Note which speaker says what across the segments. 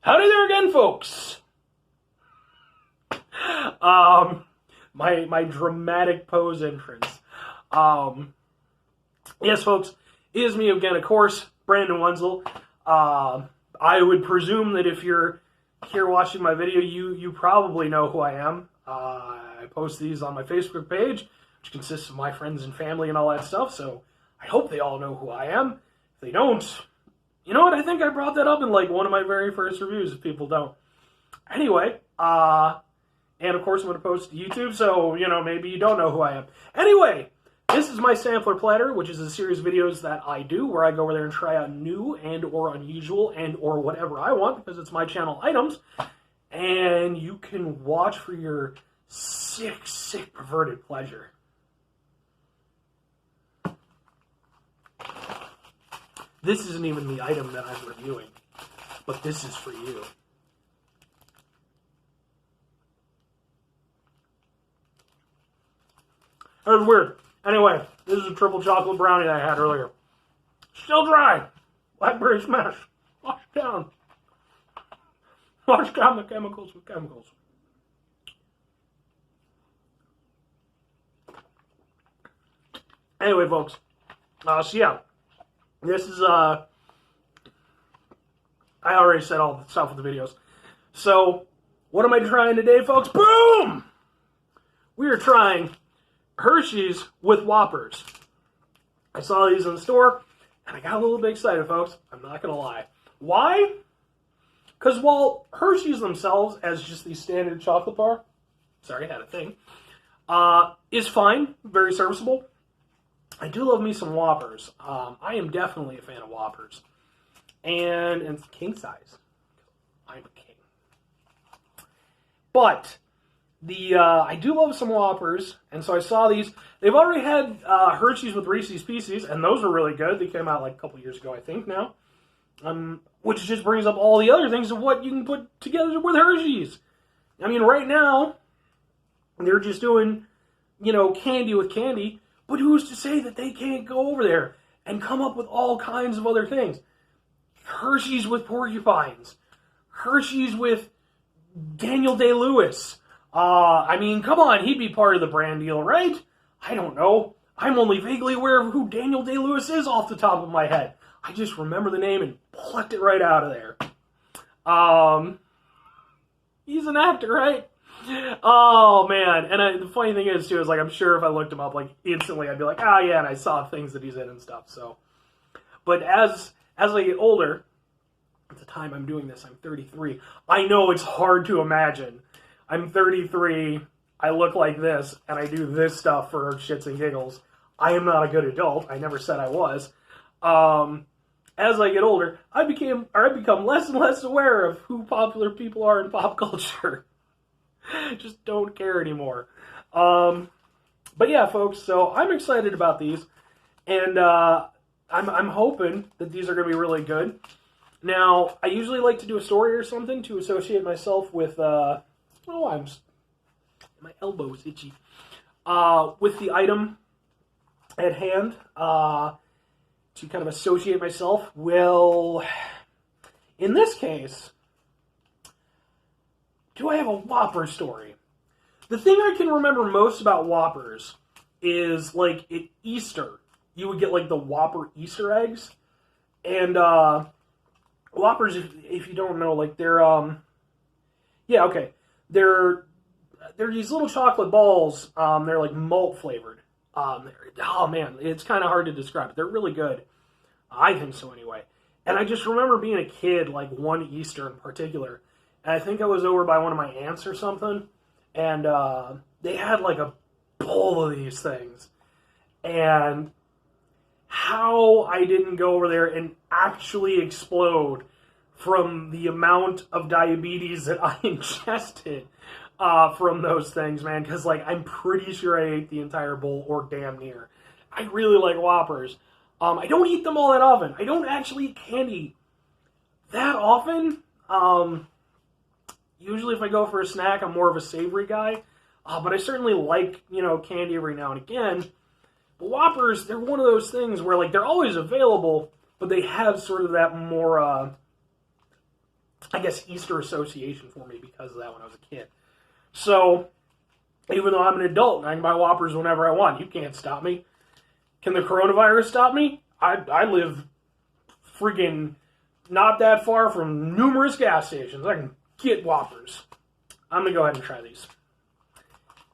Speaker 1: Howdy there again, folks. My dramatic pose entrance. Yes, folks, it is me again, of course, Brandon Wenzel. I would presume that if you're here watching my video, you probably know who I am. I post these on my Facebook page, which consists of my friends and family and all that stuff, so I hope they all know who I am. If they don't, you know what, I think I brought that up in like one of my very first reviews, if people don't. Anyway, and of course I'm going to post to YouTube, so, you know, maybe you don't know who I am. Anyway, this is my Sampler Platter, which is a series of videos that I do where I go over there and try out new and or unusual and or whatever I want, because it's my channel items, and you can watch for your sick, perverted pleasure. This isn't even the item that I'm reviewing, but this is for you. That was weird. Anyway, this is a triple chocolate brownie that I had earlier. Still dry. Blackberry smash. Wash down. Wash down the chemicals with chemicals. Anyway, folks. So yeah. This is, I already said all the stuff with the videos. So, what am I trying today, folks? Boom! We are trying Hershey's with Whoppers. I saw these in the store, and I got a little bit excited, folks. I'm not going to lie. Why? Because while Hershey's themselves, as just the standard chocolate bar, sorry, I had a thing, is fine, very serviceable, I do love me some Whoppers. I am definitely a fan of Whoppers. And it's king size. I'm a king. But I do love some Whoppers, and so I saw these. They've already had Hershey's with Reese's Pieces, and those were really good. They came out like a couple years ago, I think, now. Which just brings up all the other things of what you can put together with Hershey's. I mean, right now, they're just doing, you know, candy with candy. But who's to say that they can't go over there and come up with all kinds of other things? Hershey's with porcupines. Hershey's with Daniel Day-Lewis. I mean, come on, he'd be part of the brand deal, right? I don't know. I'm only vaguely aware of who Daniel Day-Lewis is off the top of my head. I just remember the name and plucked it right out of there. He's an actor, right? Oh, man. And the funny thing is, too, is like, I'm sure if I looked him up, like, instantly, I'd be like, ah, yeah, and I saw things that he's in and stuff, so. But as I get older, at the time I'm doing this, I'm 33. I know it's hard to imagine. I'm 33, I look like this, and I do this stuff for shits and giggles. I am not a good adult. I never said I was. As I get older, I become less and less aware of who popular people are in pop culture. Just don't care anymore. But yeah, folks, so I'm excited about these, and I'm hoping that these are going to be really good. Now, I usually like to do a story or something to associate myself with, my elbow's itchy, with the item at hand, to kind of associate myself. Well, in this case, do I have a Whopper story? The thing I can remember most about Whoppers is, like, at Easter, you would get, like, the Whopper Easter eggs. And, Whoppers, if you don't know, like, they're, yeah, okay. They're these little chocolate balls. They're, like, malt flavored. Oh, man, it's kind of hard to describe. They're really good. I think so, anyway. And I just remember being a kid, like, one Easter in particular, and I think I was over by one of my aunts or something, and they had like a bowl of these things. And how I didn't go over there and actually explode from the amount of diabetes that I ingested from those things, man, because like I'm pretty sure I ate the entire bowl or damn near. I really like Whoppers. I don't eat them all that often. I don't actually eat candy that often. Usually if I go for a snack, I'm more of a savory guy. But I certainly like, you know, candy every now and again. But Whoppers, they're one of those things where, like, they're always available, but they have sort of that more I guess, Easter association for me because of that when I was a kid. So, even though I'm an adult and I can buy Whoppers whenever I want, you can't stop me. Can the coronavirus stop me? I live freaking not that far from numerous gas stations. I can get Whoppers. I'm going to go ahead and try these.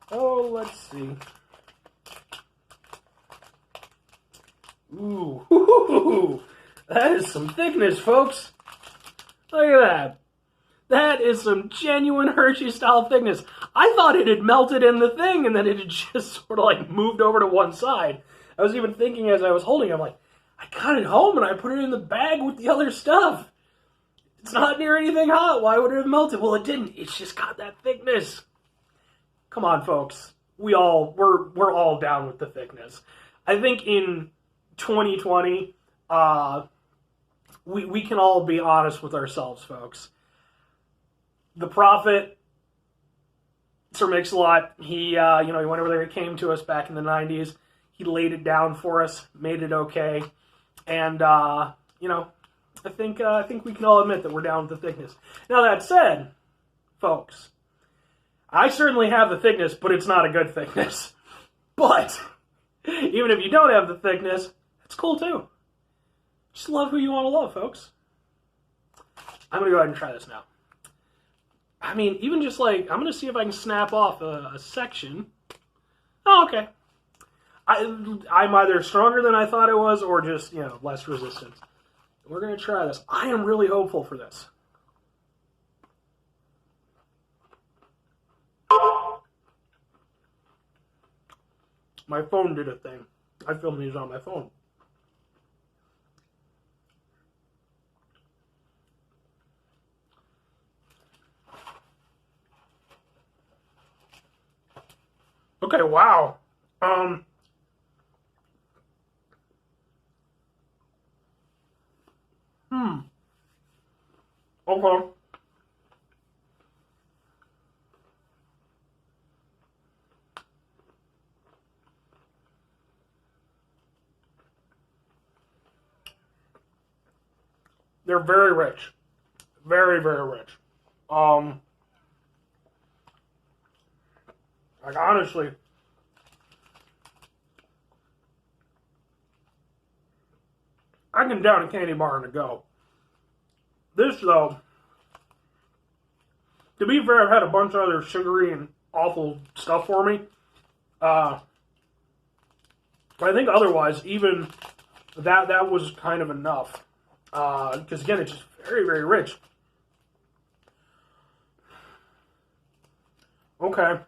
Speaker 1: Oh, let's see. Ooh, that is some thickness, folks. Look at that. That is some genuine Hershey-style thickness. I thought it had melted in the thing, and then it had just sort of like moved over to one side. I was even thinking as I was holding it, I'm like, I got it home and I put it in the bag with the other stuff. It's not near anything hot. Why would it have melted? Well, it didn't. It's just got that thickness. Come on, folks. We're all down with the thickness. I think in 2020, we can all be honest with ourselves, folks. The prophet, Sir Mix-a-Lot, he went over there, he came to us back in the 90s. He laid it down for us, made it okay. And, I think we can all admit that we're down with the thickness. Now, that said, folks, I certainly have the thickness, but it's not a good thickness. But, even if you don't have the thickness, it's cool too. Just love who you want to love, folks. I'm going to go ahead and try this now. I mean, even just like, I'm going to see if I can snap off a section. Oh, okay. I'm either stronger than I thought it was or just, less resistance. We're going to try this. I am really hopeful for this. My phone did a thing. I filmed these on my phone. Okay, wow. Okay. They're very rich. Very, very rich. Like, honestly, I can down a candy bar in a go. This, though, to be fair, I've had a bunch of other sugary and awful stuff for me. I think otherwise, even that was kind of enough. Because, again, it's just very, very rich. Okay.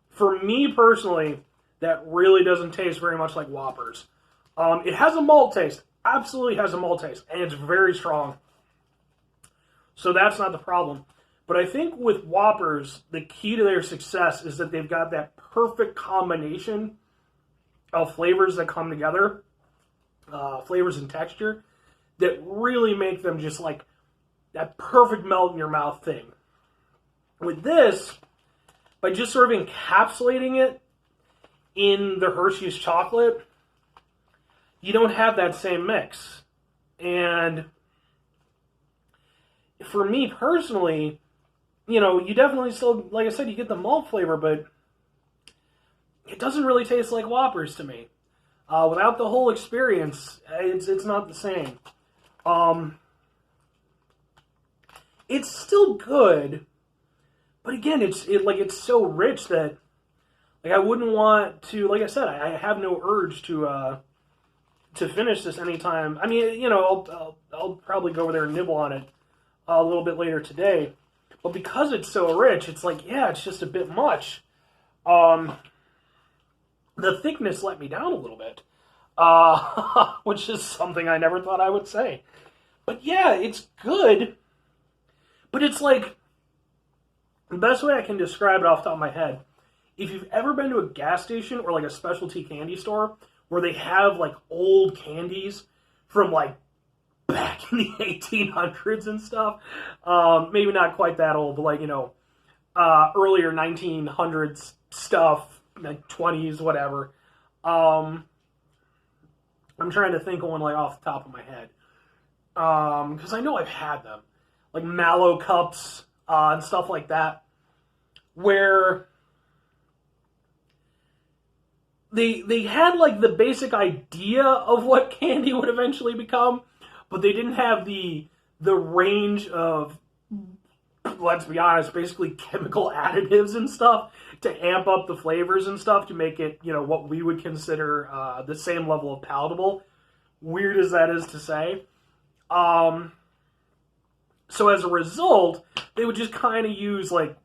Speaker 1: For me, personally, that really doesn't taste very much like Whoppers. It has a malt taste. Absolutely has a malt taste. And it's very strong. So that's not the problem. But I think with Whoppers, the key to their success is that they've got that perfect combination of flavors that come together. Flavors and texture. That really make them just like that perfect melt in your mouth thing. With this, by just sort of encapsulating it in the Hershey's chocolate, you don't have that same mix. And for me personally, you definitely still, like I said, you get the malt flavor, but it doesn't really taste like Whoppers to me. Without the whole experience, it's not the same. It's still good, but again, it's so rich that I wouldn't want to. Like I said, I have no urge to finish this anytime. I mean, I'll probably go over there and nibble on it a little bit later today. But because it's so rich, it's it's just a bit much. The thickness let me down a little bit, which is something I never thought I would say. But yeah, it's good, but it's like, the best way I can describe it off the top of my head, if you've ever been to a gas station or a specialty candy store where they have old candies from back in the 1800s and stuff, maybe not quite that old, but earlier 1900s stuff, 20s, whatever. I'm trying to think of one off the top of my head. because I know I've had them, like Mallow cups and stuff like that, where they had like the basic idea of what candy would eventually become, but they didn't have the range of, let's be honest, basically chemical additives and stuff to amp up the flavors and stuff to make it, what we would consider the same level of palatable. Weird as that is to say. So as a result, they would just kind of use like,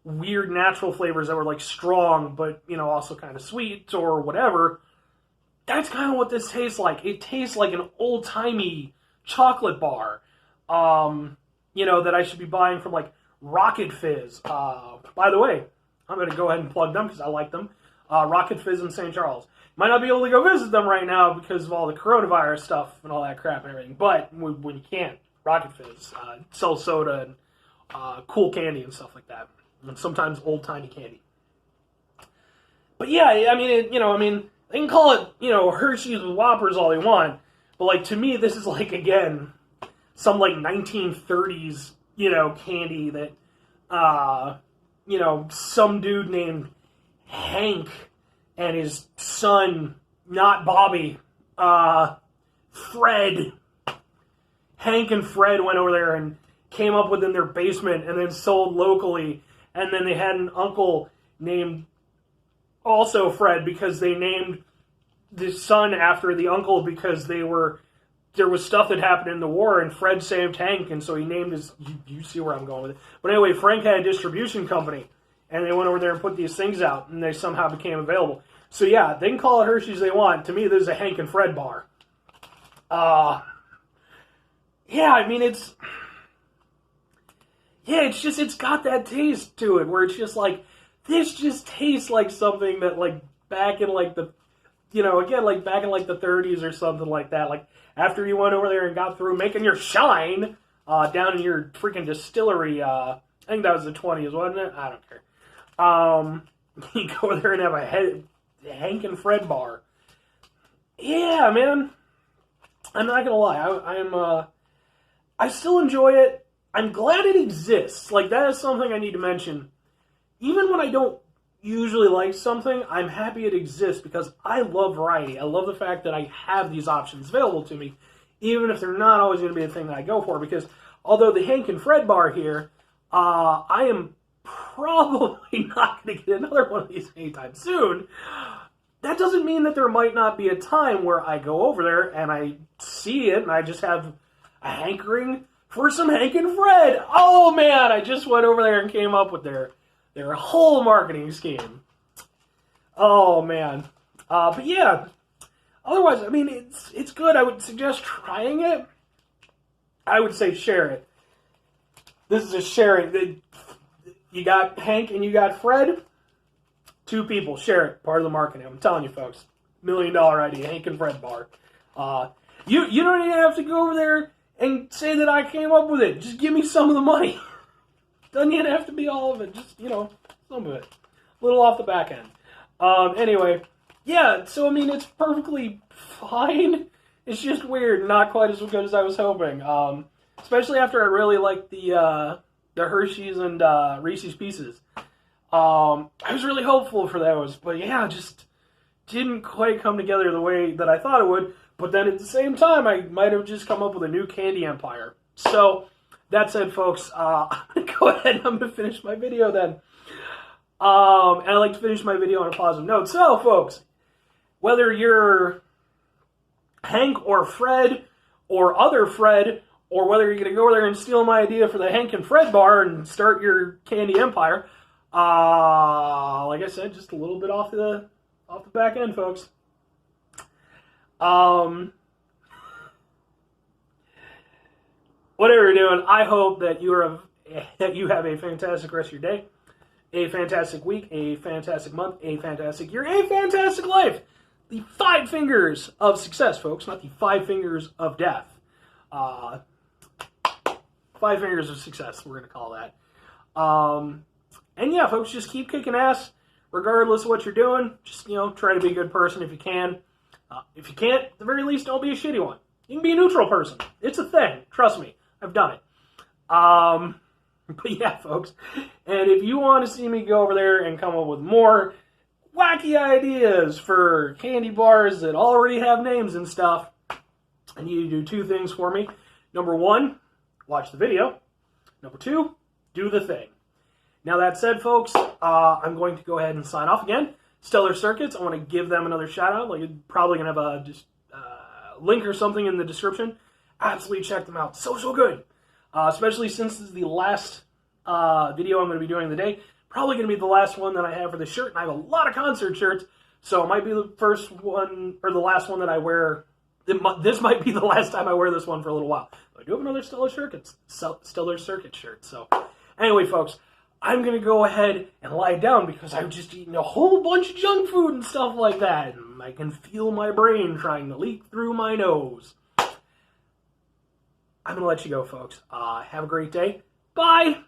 Speaker 1: weird natural flavors that were like strong, but, also kind of sweet or whatever. That's kind of what this tastes like. It tastes like an old-timey chocolate bar, that I should be buying from like Rocket Fizz. By the way, I'm going to go ahead and plug them because I like them. Rocket Fizz in St. Charles. Might not be able to go visit them right now because of all the coronavirus stuff and all that crap and everything, but when you can't, Rocket Fizz sells soda and cool candy and stuff like that, and sometimes old-timey candy. But yeah, I mean, they can call it, Hershey's with Whoppers all they want, but like to me, this is like, again, some like 1930s, candy that, some dude named Hank and his son, not Bobby, Fred. Hank and Fred went over there and came up with in their basement and then sold locally. And then they had an uncle named also Fred because they named the son after the uncle because there was stuff that happened in the war and Fred saved Hank, and so he named his, you see where I'm going with it. But anyway, Frank had a distribution company and they went over there and put these things out and they somehow became available. So yeah, they can call it Hershey's they want. To me, this is a Hank and Fred bar. Yeah, I mean, it's got that taste to it where it's just like, this just tastes like something that like back in like the, like back in like the 30s or something like that. Like after you went over there and got through making your shine down in your freaking distillery, I think that was the 20s, wasn't it? I don't care. You go over there and have a Hank and Fred bar. Yeah, man. I'm not gonna lie. I still enjoy it. I'm glad it exists. Like, that is something I need to mention. Even when I don't usually like something, I'm happy it exists because I love variety. I love the fact that I have these options available to me, even if they're not always going to be the thing that I go for. Because although the Hank and Fred bar here, I am probably not going to get another one of these anytime soon. That doesn't mean that there might not be a time where I go over there and I see it and I just have a hankering for some Hank and Fred. Oh man, I just went over there and came up with their whole marketing scheme. Oh man. But yeah, otherwise, I mean, it's good. I would suggest trying it. I would say share it. This is a sharing. You got Hank and you got Fred. 2 people, share it. Part of the marketing. I'm telling you, folks. $1 million idea. Hank and Fred bar. You don't even have to go over there and say that I came up with it. Just give me some of the money. Doesn't even have to be all of it. Just, some of it. A little off the back end. Anyway, yeah, so I mean, it's perfectly fine. It's just weird. Not quite as good as I was hoping. Especially after I really liked the Hershey's and Reese's Pieces. I was really hopeful for those, but yeah, just didn't quite come together the way that I thought it would. But then at the same time, I might have just come up with a new candy empire. So, that said, folks, I'm going to go ahead and I'm going to finish my video then. And I like to finish my video on a positive note. So, folks, whether you're Hank or Fred or other Fred, or whether you're going to go over there and steal my idea for the Hank and Fred bar and start your candy empire, like I said, just a little bit off the back end, folks. Whatever you're doing, I hope that you have a fantastic rest of your day, a fantastic week, a fantastic month, a fantastic year, a fantastic life. The 5 fingers of success, folks, not the 5 fingers of death. 5 fingers of success, we're going to call that. And yeah, folks, just keep kicking ass, regardless of what you're doing. Just, try to be a good person if you can. If you can't, at the very least, don't be a shitty one. You can be a neutral person. It's a thing. Trust me. I've done it. But yeah, folks. And if you want to see me go over there and come up with more wacky ideas for candy bars that already have names and stuff, I need you to do two things for me. Number one, watch the video. Number two, do the thing. Now that said, folks, I'm going to go ahead and sign off again. Stellar Circuits, I want to give them another shout out. Like, probably going to have a link or something in the description. Absolutely check them out. So good. Especially since this is the last video I'm going to be doing today. Probably going to be the last one that I have for the shirt. And I have a lot of concert shirts. So it might be the first one, or the last one that I wear. This might be the last time I wear this one for a little while. I do have another Stellar Circuit shirt. So anyway, folks, I'm going to go ahead and lie down because I've just eaten a whole bunch of junk food and stuff like that. And I can feel my brain trying to leak through my nose. I'm going to let you go, folks. Have a great day. Bye!